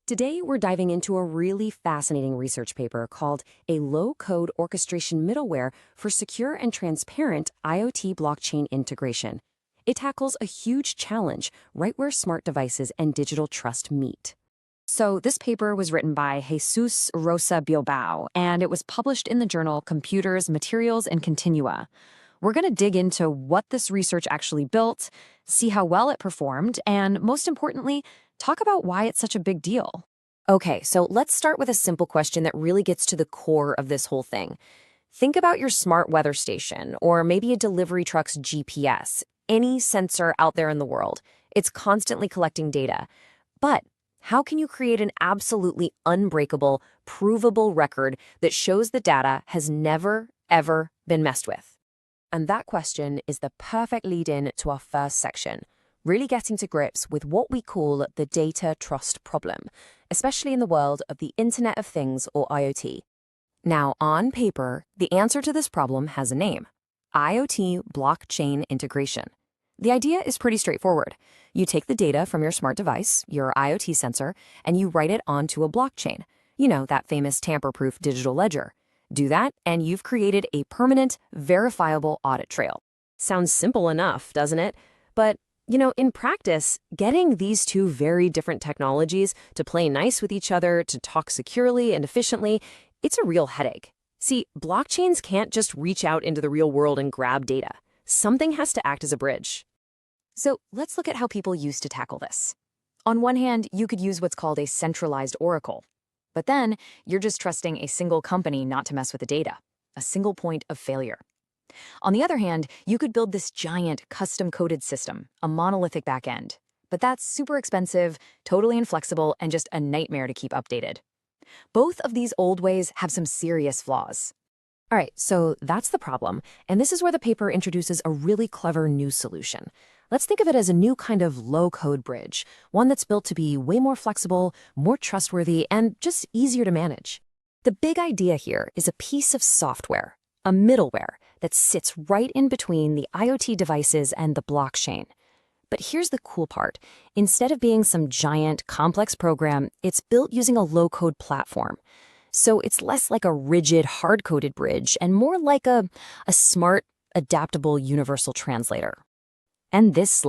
Today, we're diving into a really fascinating research paper called A Low-Code Orchestration Middleware for Secure and Transparent IoT-Blockchain Integration. It tackles a huge challenge right where smart devices and digital trust meet. So this paper was written by Jesus Rosa Bilbao, and it was published in the journal Computers, Materials, and Continua. We're going to dig into what this research actually built, see how well it performed, and most importantly, talk about why it's such a big deal. Okay, so let's start with a simple question that really gets to the core of this whole thing. Think about your smart weather station, or maybe a delivery truck's GPS, any sensor out there in the world. It's constantly collecting data. But how can you create an absolutely unbreakable, provable record that shows the data has never, ever been messed with? And that question is the perfect lead-in to our first section, really getting to grips with what we call the data trust problem, especially in the world of the Internet of Things, or IoT. Now, on paper, the answer to this problem has a name: IoT-Blockchain integration. The idea is pretty straightforward. You take the data from your smart device, your IoT sensor, and you write it onto a blockchain. You know, that famous tamper-proof digital ledger. Do that, and you've created a permanent, verifiable audit trail. Sounds simple enough, doesn't it? But, in practice, getting these two very different technologies to play nice with each other, to talk securely and efficiently, it's a real headache. See, blockchains can't just reach out into the real world and grab data. Something has to act as a bridge. So let's look at how people used to tackle this. On one hand, you could use what's called a centralized oracle. But then you're just trusting a single company not to mess with the data, a single point of failure. On the other hand, you could build this giant custom-coded system, a monolithic backend. But that's super expensive, totally inflexible, and just a nightmare to keep updated. Both of these old ways have some serious flaws. All right, so that's the problem, and this is where the paper introduces a really clever new solution. Let's think of it as a new kind of low-code bridge, one that's built to be way more flexible, more trustworthy, and just easier to manage. The big idea here is a piece of software, a middleware, that sits right in between the IoT devices and the blockchain. But here's the cool part. Instead of being some giant, complex program, it's built using a low-code platform. So it's less like a rigid, hard-coded bridge and more like a smart, adaptable universal translator. And this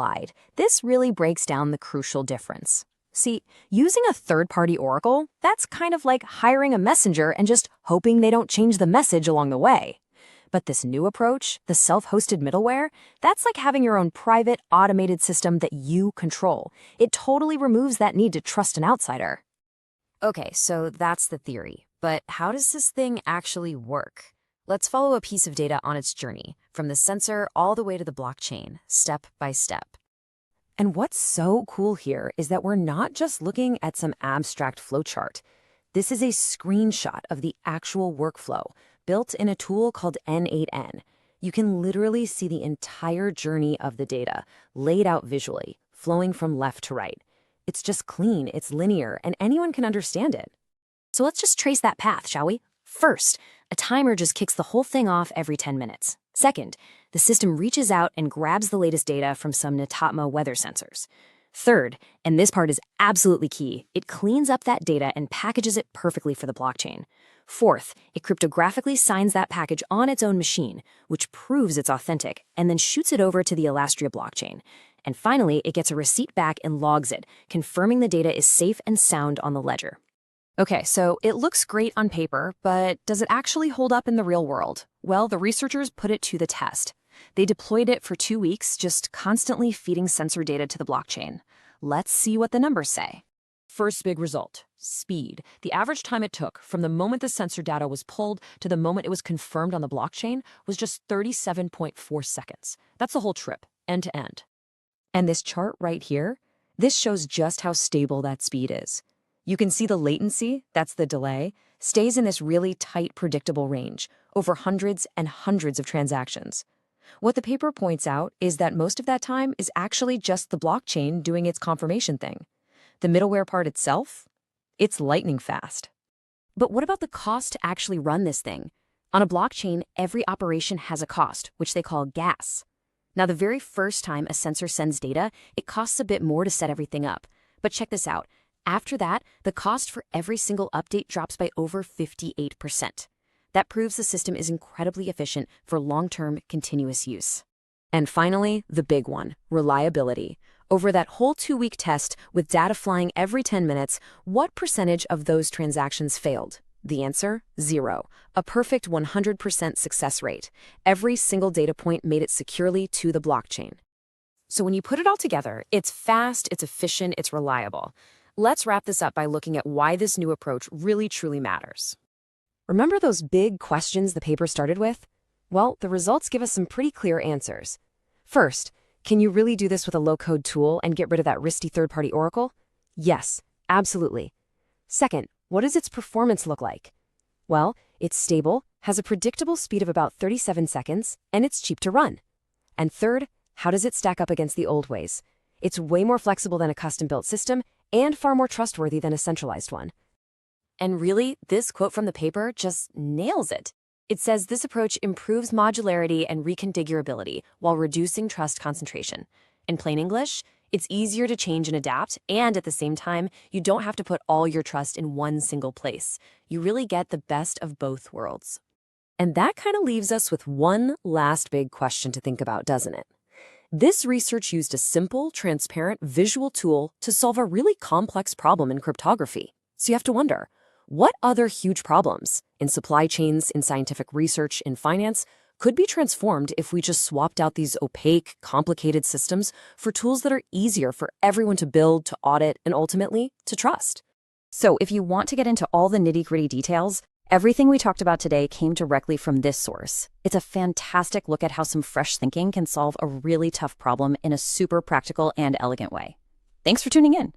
really breaks down the crucial difference. See, using a third-party oracle, that's kind of like hiring a messenger and just hoping they don't change the message along the way. But this new approach, the self-hosted middleware, that's like having your own private, automated system that you control. It totally removes that need to trust an outsider. Okay, so that's the theory. But how does this thing actually work? Let's follow a piece of data on its journey, from the sensor all the way to the blockchain, step by step. And what's so cool here is that we're not just looking at some abstract flowchart. This is a screenshot of the actual workflow, built in a tool called N8N. You can literally see the entire journey of the data, laid out visually, flowing from left to right. It's just clean, it's linear, and anyone can understand it. So let's just trace that path, shall we? First, a timer just kicks the whole thing off every 10 minutes. Second, the system reaches out and grabs the latest data from some Netatmo weather sensors. Third, and this part is absolutely key, it cleans up that data and packages it perfectly for the blockchain. Fourth, it cryptographically signs that package on its own machine, which proves it's authentic, and then shoots it over to the Alastria blockchain. And finally, it gets a receipt back and logs it, confirming the data is safe and sound on the ledger. Okay, so it looks great on paper, but does it actually hold up in the real world? Well, the researchers put it to the test. They deployed it for 2 weeks, just constantly feeding sensor data to the blockchain. Let's see what the numbers say. First big result, speed. The average time it took from the moment the sensor data was pulled to the moment it was confirmed on the blockchain was just 37.4 seconds. That's the whole trip, end to end. And this chart right here, this shows just how stable that speed is. You can see the latency, that's the delay, stays in this really tight, predictable range, over hundreds and hundreds of transactions. What the paper points out is that most of that time is actually just the blockchain doing its confirmation thing. The middleware part itself, it's lightning fast. But what about the cost to actually run this thing? On a blockchain, every operation has a cost, which they call gas. Now, the very first time a sensor sends data, it costs a bit more to set everything up. But check this out. After that, the cost for every single update drops by over 58%. That proves the system is incredibly efficient for long-term continuous use. And finally, the big one, reliability. Over that whole 2-week test with data flying every 10 minutes, what percentage of those transactions failed? The answer? 0. A perfect 100% success rate. Every single data point made it securely to the blockchain. So when you put it all together, it's fast, it's efficient, it's reliable. Let's wrap this up by looking at why this new approach really truly matters. Remember those big questions the paper started with? Well, the results give us some pretty clear answers. First, can you really do this with a low-code tool and get rid of that risky third-party oracle? Yes, absolutely. Second, what does its performance look like? Well, it's stable, has a predictable speed of about 37 seconds, and it's cheap to run. And third, how does it stack up against the old ways? It's way more flexible than a custom-built system and far more trustworthy than a centralized one. And really, this quote from the paper just nails it. It says this approach improves modularity and reconfigurability while reducing trust concentration. In plain English, it's easier to change and adapt, and at the same time, you don't have to put all your trust in one single place. You really get the best of both worlds. And that kind of leaves us with one last big question to think about, doesn't it? This research used a simple, transparent, visual tool to solve a really complex problem in cryptography. So you have to wonder, what other huge problems in supply chains, in scientific research, in finance could be transformed if we just swapped out these opaque, complicated systems for tools that are easier for everyone to build, to audit, and ultimately to trust? So if you want to get into all the nitty-gritty details, everything we talked about today came directly from this source. It's a fantastic look at how some fresh thinking can solve a really tough problem in a super practical and elegant way. Thanks for tuning in.